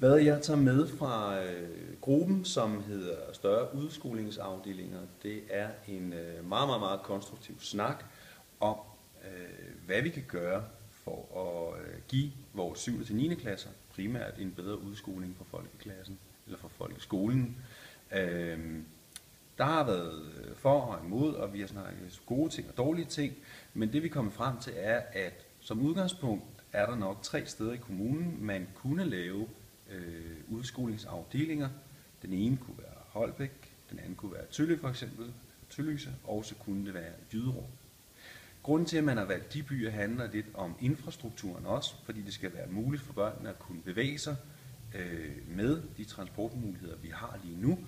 Hvad jeg tager med fra gruppen, som hedder større udskolingsafdelinger, det er en meget, meget, meget konstruktiv snak om, hvad vi kan gøre for at give vores 7. til 9. klasser primært en bedre udskoling for folkeklassen, eller for folkeskolen. Der har været for og imod, og vi har snakket gode ting og dårlige ting, men det vi kommer frem til er, at som udgangspunkt er der nok 3 steder i kommunen, man kunne lave udskolingsafdelinger. Den ene kunne være Holbæk, den anden kunne være Tølle for eksempel, Tølløse, og så kunne det være Jyderup. Grunden til, at man har valgt de byer, handler lidt om infrastrukturen også, fordi det skal være muligt for børnene at kunne bevæge sig med de transportmuligheder, vi har lige nu.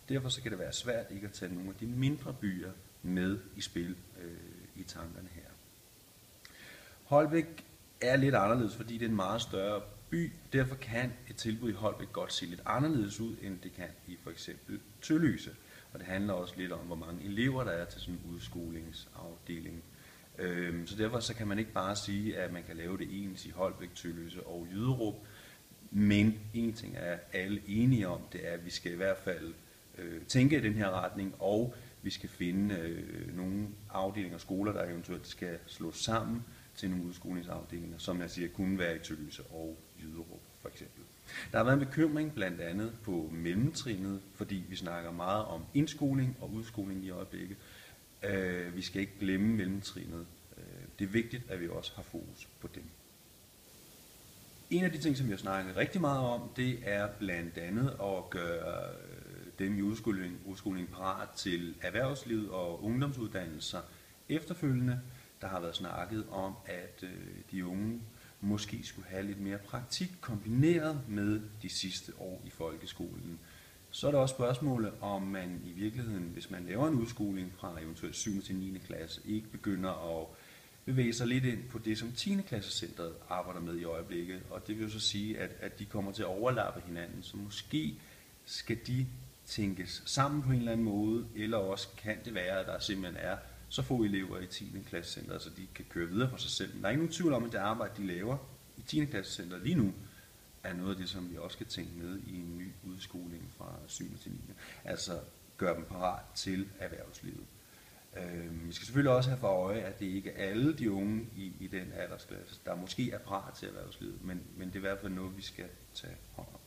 Derfor så kan det være svært ikke at tage nogle af de mindre byer med i spil i tankerne her. Holbæk er lidt anderledes, fordi det er en meget større by. Derfor kan et tilbud i Holbæk godt se lidt anderledes ud, end det kan i for eksempel Tølløse. Og det handler også lidt om, hvor mange elever der er til sådan en udskolingsafdeling. Så derfor så kan man ikke bare sige, at man kan lave det ens i Holbæk, Tølløse og Jyderup. Men en ting er alle enige om, det er, at vi skal i hvert fald tænke i den her retning, og vi skal finde nogle afdelinger og skoler, der eventuelt skal slås sammen til nogle udskolingsafdelinger, som jeg siger, kunne være i Tølløse og Jyderup for eksempel. Der har været en bekymring blandt andet på mellemtrinnet, fordi vi snakker meget om indskoling og udskoling i øjeblikket. Vi skal ikke glemme mellemtrinnet. Det er vigtigt, at vi også har fokus på dem. En af de ting, som vi har snakket rigtig meget om, det er blandt andet at gøre dem i udskoling parat til erhvervslivet og ungdomsuddannelser efterfølgende. Der har været snakket om, at de unge måske skulle have lidt mere praktik kombineret med de sidste år i folkeskolen. Så er der også spørgsmålet, om man i virkeligheden, hvis man laver en udskoling fra eventuelt 7. til 9. klasse, ikke begynder at bevæge sig lidt ind på det, som 10. klassecentret arbejder med i øjeblikket. Og det vil jo så sige, at de kommer til at overlappe hinanden, så måske skal de tænkes sammen på en eller anden måde, eller også kan det være, at der simpelthen er så få elever i 10. klassecenter, så de kan køre videre for sig selv. Men der er ikke nogen tvivl om, at det arbejde, de laver i 10. klassecenter lige nu, er noget af det, som vi også skal tænke med i en ny udskoling fra 7. til 9. Altså gøre dem parat til erhvervslivet. Vi skal selvfølgelig også have for øje, at det ikke er alle de unge i den aldersklasse, der måske er parat til erhvervslivet, men det er i hvert fald noget, vi skal tage hånd om.